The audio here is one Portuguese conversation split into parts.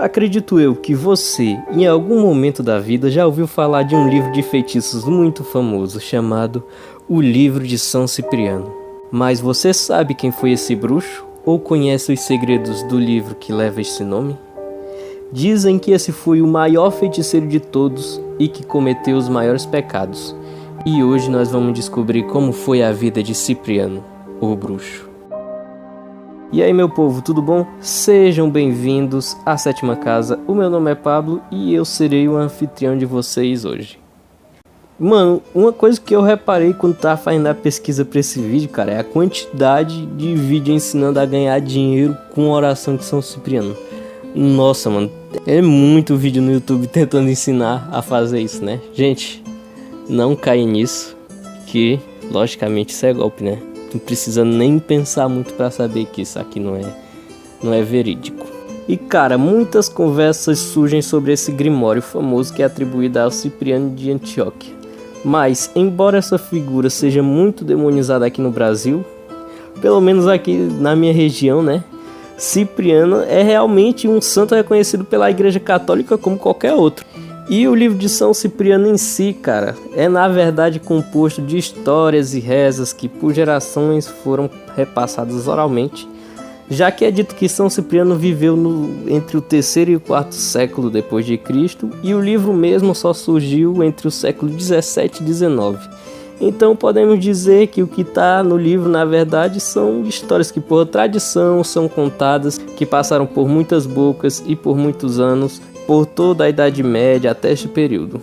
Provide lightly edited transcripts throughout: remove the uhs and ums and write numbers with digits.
Acredito eu que você, em algum momento da vida, já ouviu falar de um livro de feitiços muito famoso chamado O Livro de São Cipriano. Mas você sabe quem foi esse bruxo? Ou conhece os segredos do livro que leva esse nome? Dizem que esse foi o maior feiticeiro de todos e que cometeu os maiores pecados. E hoje nós vamos descobrir como foi a vida de Cipriano, o bruxo. E aí, meu povo, tudo bom? Sejam bem-vindos à Sétima Casa. O meu nome é Pablo e eu serei o anfitrião de vocês hoje. Mano, uma coisa que eu reparei quando tava fazendo a pesquisa pra esse vídeo, cara, é a quantidade de vídeo ensinando a ganhar dinheiro com a oração de São Cipriano. Nossa, mano, é muito vídeo no YouTube tentando ensinar a fazer isso, né? Gente, não caia nisso, que logicamente isso é golpe, né? Não precisa nem pensar muito pra saber que isso aqui não é verídico. E cara, muitas conversas surgem sobre esse grimório famoso que é atribuído ao Cipriano de Antioquia. Mas, embora essa figura seja muito demonizada aqui no Brasil, pelo menos aqui na minha região, né? Cipriano é realmente um santo reconhecido pela Igreja Católica como qualquer outro. E o livro de São Cipriano em si, cara, é na verdade composto de histórias e rezas que por gerações foram repassadas oralmente, já que é dito que São Cipriano viveu entre o 3º e o 4º século depois de Cristo, e o livro mesmo só surgiu entre o século 17 e 19. Então podemos dizer que o que está no livro na verdade são histórias que por tradição são contadas, que passaram por muitas bocas e por muitos anos, por toda a Idade Média até este período.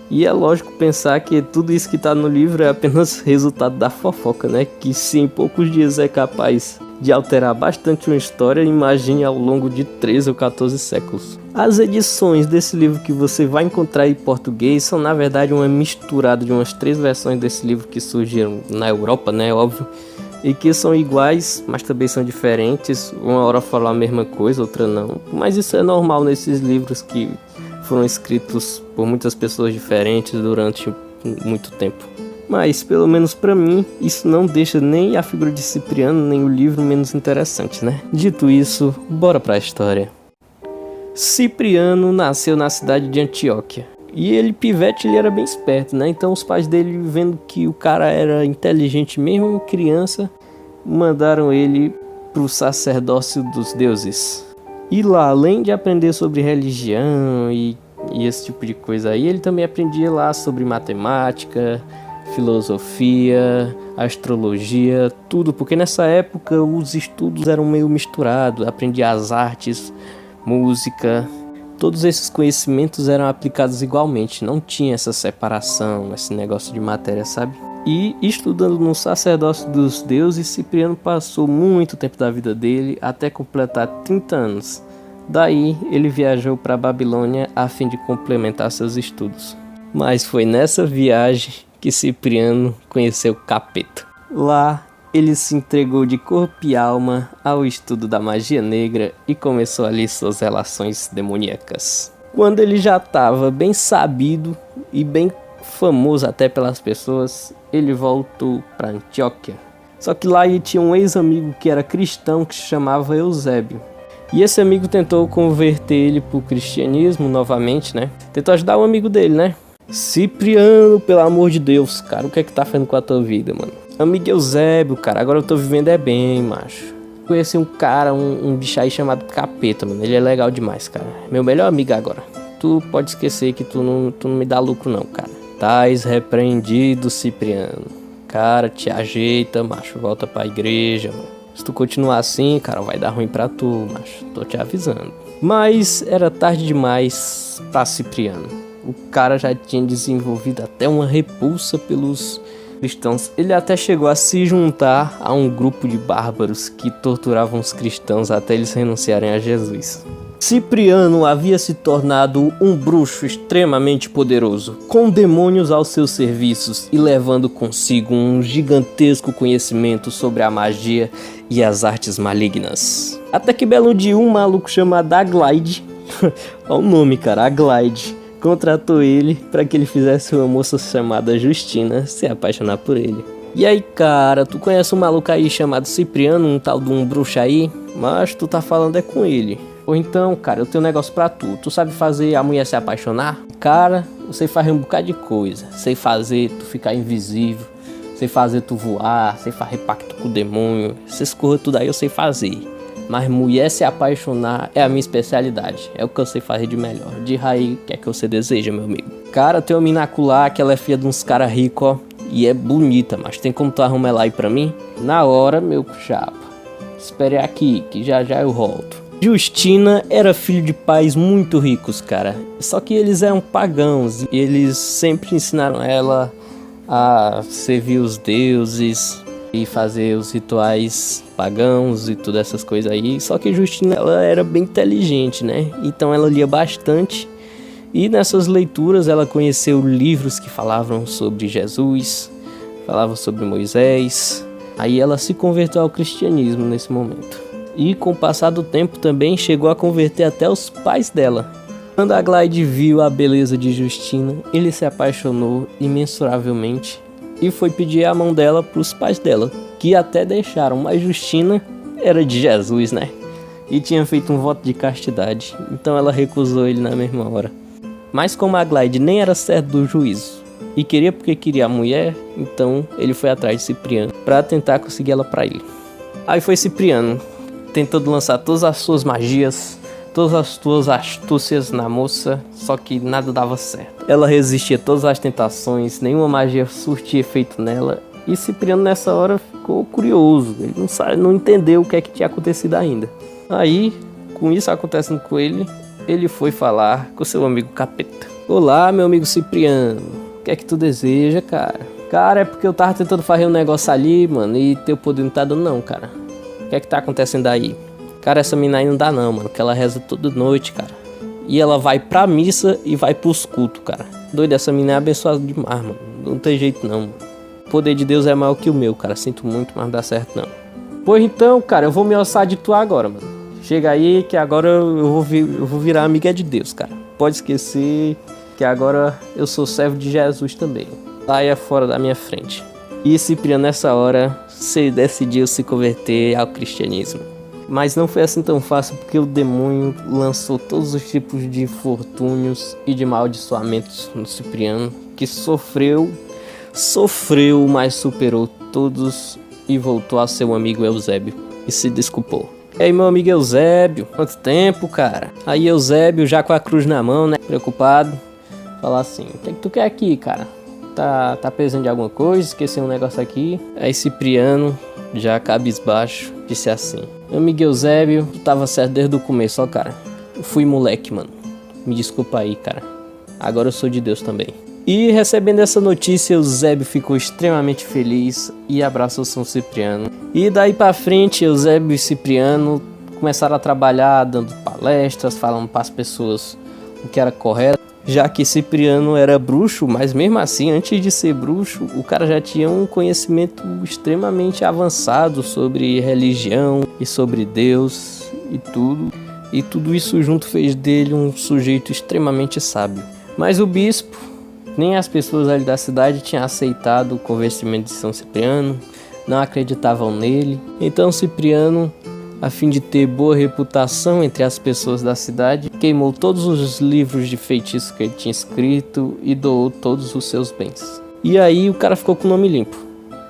E é lógico pensar que tudo isso que está no livro é apenas resultado da fofoca, né? Que se em poucos dias é capaz de alterar bastante uma história, imagine ao longo de 13 ou 14 séculos. As edições desse livro que você vai encontrar em português são na verdade uma misturada de umas 3 versões desse livro que surgiram na Europa, né? Óbvio. E que são iguais, mas também são diferentes. Uma hora fala a mesma coisa, outra não. Mas isso é normal nesses livros que foram escritos por muitas pessoas diferentes durante muito tempo. Mas, pelo menos pra mim, isso não deixa nem a figura de Cipriano, nem o livro menos interessante, né? Dito isso, bora pra história. Cipriano nasceu na cidade de Antioquia. E ele, pivete, ele era bem esperto, né? Então os pais dele, vendo que o cara era inteligente mesmo, criança, mandaram ele pro sacerdócio dos deuses. E lá, além de aprender sobre religião e esse tipo de coisa aí, ele também aprendia lá sobre matemática, filosofia, astrologia, tudo. Porque nessa época os estudos eram meio misturados, aprendia as artes, música. Todos esses conhecimentos eram aplicados igualmente, não tinha essa separação, esse negócio de matéria, sabe? E estudando no sacerdócio dos deuses, Cipriano passou muito tempo da vida dele até completar 30 anos. Daí ele viajou para a Babilônia a fim de complementar seus estudos. Mas foi nessa viagem que Cipriano conheceu o capeta. Lá ele se entregou de corpo e alma ao estudo da magia negra e começou ali suas relações demoníacas. Quando ele já estava bem sabido e bem famoso até pelas pessoas, ele voltou para Antioquia. Só que lá ele tinha um ex-amigo que era cristão que se chamava Eusébio. E esse amigo tentou converter ele para o cristianismo novamente, né? Tentou ajudar o amigo dele, né? Cipriano, pelo amor de Deus, cara, o que é que tá fazendo com a tua vida, mano? Amigo Eusébio, cara, agora eu tô vivendo é bem, macho. Conheci um cara, um bicho aí chamado Capeta, mano. Ele é legal demais, cara. Meu melhor amigo agora. Tu pode esquecer que tu não me dá lucro não, cara. Tais repreendido, Cipriano. Cara, te ajeita, macho. Volta pra igreja, mano. Se tu continuar assim, cara, vai dar ruim pra tu, macho. Tô te avisando. Mas era tarde demais pra Cipriano. O cara já tinha desenvolvido até uma repulsa pelos cristãos. Ele até chegou a se juntar a um grupo de bárbaros que torturavam os cristãos até eles renunciarem a Jesus. Cipriano havia se tornado um bruxo extremamente poderoso, com demônios aos seus serviços e levando consigo um gigantesco conhecimento sobre a magia e as artes malignas. Até que belo dia um maluco chamado Aglaide, olha o nome, cara, Aglaide, contratou ele para que ele fizesse uma moça chamada Justina se apaixonar por ele. E aí, cara, tu conhece um maluco aí chamado Cipriano, um tal de um bruxo aí? Mas tu tá falando é com ele. Ou então, cara, eu tenho um negócio pra tu. Tu sabe fazer a mulher se apaixonar? Cara, eu sei fazer um bocado de coisa. Sei fazer tu ficar invisível. Sei fazer tu voar. Sei fazer pacto com o demônio. Essas coisas tudo aí eu sei fazer. Mas mulher se apaixonar é a minha especialidade. É o que eu sei fazer de melhor. De raiz, o que é que você deseja, meu amigo? Cara, tem uma mina lá que ela é filha de uns caras ricos, ó. E é bonita, mas tem como tu arrumar ela aí pra mim? Na hora, meu chapa. Espere aqui, que já já eu volto. Justina era filho de pais muito ricos, cara. Só que eles eram pagãos. E eles sempre ensinaram ela a servir os deuses e fazer os rituais pagãos e todas essas coisas aí. Só que Justina, ela era bem inteligente, né? Então ela lia bastante. E nessas leituras ela conheceu livros que falavam sobre Jesus, falavam sobre Moisés. Aí ela se converteu ao cristianismo nesse momento. E com o passar do tempo também chegou a converter até os pais dela. Quando Aglaide viu a beleza de Justina, ele se apaixonou imensuravelmente e foi pedir a mão dela para os pais dela, que até deixaram, mas Justina era de Jesus, né? E tinha feito um voto de castidade, então ela recusou ele na mesma hora. Mas como Aglaide nem era certo do juízo e queria porque queria a mulher, então ele foi atrás de Cipriano para tentar conseguir ela para ele. Aí foi Cipriano, tentando lançar todas as suas magias, todas as suas astúcias na moça, só que nada dava certo. Ela resistia a todas as tentações, nenhuma magia surtia efeito nela, e Cipriano nessa hora ficou curioso, ele não entendeu o que é que tinha acontecido ainda. Aí, com isso acontecendo com ele, ele foi falar com seu amigo Capeta. Olá, meu amigo Cipriano, o que é que tu deseja, cara? Cara, é porque eu tava tentando fazer um negócio ali, mano, e teu poder não tá dando não, cara. O que é que tá acontecendo aí? Cara, essa mina aí não dá não, mano, que ela reza toda noite, cara. E ela vai pra missa e vai pros cultos, cara. Doido, essa mina é abençoada demais, mano. Não tem jeito não, mano. O poder de Deus é maior que o meu, cara. Sinto muito, mas não dá certo não. Pois então, cara, eu vou me ossar de tu agora, mano. Chega aí que agora eu vou virar amiga de Deus, cara. Pode esquecer que agora eu sou servo de Jesus também. Saia fora da minha frente. E Cipriano nessa hora se decidiu se converter ao cristianismo. Mas não foi assim tão fácil, porque o demônio lançou todos os tipos de infortúnios e de amaldiçoamentos no Cipriano, que sofreu, mas superou todos e voltou a ser um amigo Eusébio e se desculpou. E aí, meu amigo Eusébio, quanto tempo, cara? Aí Eusébio, já com a cruz na mão, né, preocupado, falar assim: o que é que tu quer aqui, cara? Tá precisando de alguma coisa? Esqueceu um negócio aqui? Aí Cipriano, já cabisbaixo, disse assim: meu amigo Eusébio, tu tava certo desde o começo, ó, cara. Eu fui moleque, mano. Me desculpa aí, cara. Agora eu sou de Deus também. E recebendo essa notícia, Eusébio ficou extremamente feliz e abraçou São Cipriano. E daí pra frente, Eusébio e Cipriano começaram a trabalhar, dando palestras, falando para as pessoas o que era correto. Já que Cipriano era bruxo, mas mesmo assim, antes de ser bruxo, o cara já tinha um conhecimento extremamente avançado sobre religião e sobre Deus e tudo. E tudo isso junto fez dele um sujeito extremamente sábio. Mas o bispo, nem as pessoas ali da cidade tinham aceitado o convencimento de São Cipriano, não acreditavam nele. Então Cipriano, a fim de ter boa reputação entre as pessoas da cidade, queimou todos os livros de feitiço que ele tinha escrito e doou todos os seus bens. E aí o cara ficou com o nome limpo.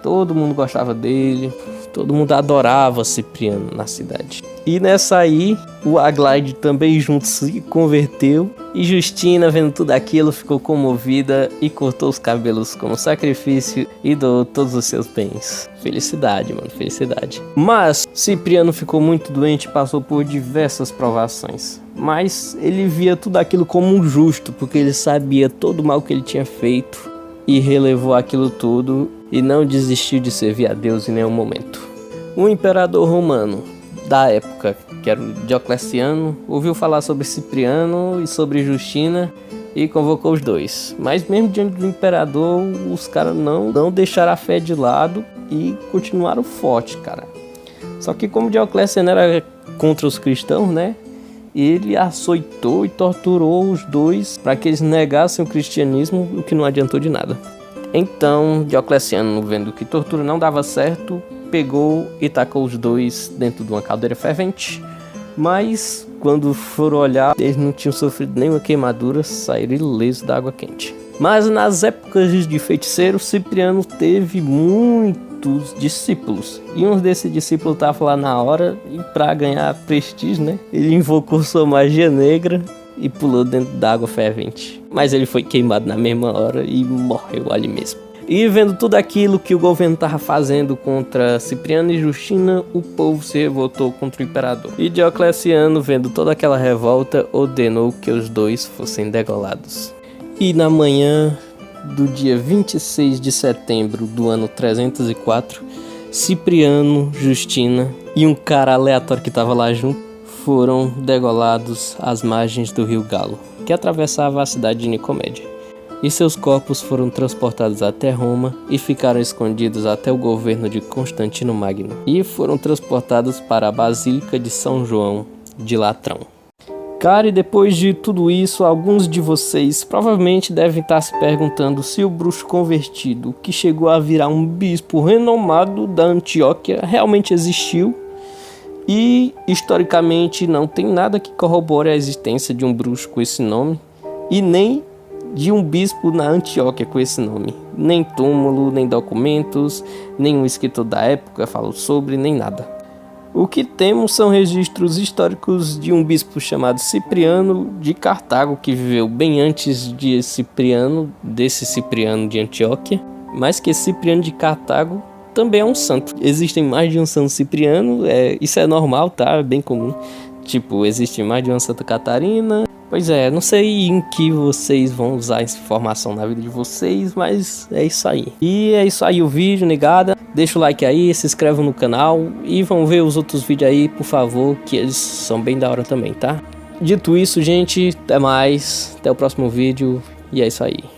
Todo mundo gostava dele, todo mundo adorava Cipriano na cidade. E nessa aí, o Aglaide também junto se converteu. E Justina, vendo tudo aquilo, ficou comovida e cortou os cabelos como sacrifício e doou todos os seus bens. Felicidade, mano, felicidade. Mas Cipriano ficou muito doente e passou por diversas provações. Mas ele via tudo aquilo como um justo, porque ele sabia todo o mal que ele tinha feito e relevou aquilo tudo e não desistiu de servir a Deus em nenhum momento. O imperador romano da época, que era o Diocleciano, ouviu falar sobre Cipriano e sobre Justina e convocou os dois. Mas mesmo diante do imperador, os caras não deixaram a fé de lado e continuaram fortes, cara. Só que como Diocleciano era contra os cristãos, né, ele açoitou e torturou os dois para que eles negassem o cristianismo, o que não adiantou de nada. Então Diocleciano, vendo que tortura não dava certo, pegou e tacou os dois dentro de uma caldeira fervente, mas quando foram olhar, eles não tinham sofrido nenhuma queimadura, saíram ilesos da água quente. Mas nas épocas de feiticeiro, Cipriano teve muitos discípulos. E um desses discípulos estava lá na hora, e para ganhar prestígio, né, ele invocou sua magia negra e pulou dentro da água fervente. Mas ele foi queimado na mesma hora e morreu ali mesmo. E vendo tudo aquilo que o governo estava fazendo contra Cipriano e Justina, o povo se revoltou contra o imperador. E Diocleciano, vendo toda aquela revolta, ordenou que os dois fossem degolados. E na manhã do dia 26 de setembro do ano 304, Cipriano, Justina e um cara aleatório que estava lá junto foram degolados às margens do rio Galo, que atravessava a cidade de Nicomédia. E seus corpos foram transportados até Roma e ficaram escondidos até o governo de Constantino Magno. E foram transportados para a Basílica de São João de Latrão. Cara, e depois de tudo isso, alguns de vocês provavelmente devem estar se perguntando se o bruxo convertido, que chegou a virar um bispo renomado da Antioquia, realmente existiu. E, historicamente, não tem nada que corrobore a existência de um bruxo com esse nome, e nem de um bispo na Antioquia com esse nome. Nem túmulo, nem documentos, nenhum escritor da época falou sobre, nem nada. O que temos são registros históricos de um bispo chamado Cipriano de Cartago, que viveu bem antes de Cipriano, desse Cipriano de Antioquia, mas que Cipriano de Cartago também é um santo. Existem mais de um Santo Cipriano, isso é normal, tá? É bem comum. Tipo, existe mais de uma Santa Catarina. Pois é, não sei em que vocês vão usar essa informação na vida de vocês, mas é isso aí. E é isso aí o vídeo, negada. Deixa o like aí, se inscreve no canal e vão ver os outros vídeos aí, por favor, que eles são bem da hora também, tá? Dito isso, gente, até mais, até o próximo vídeo e é isso aí.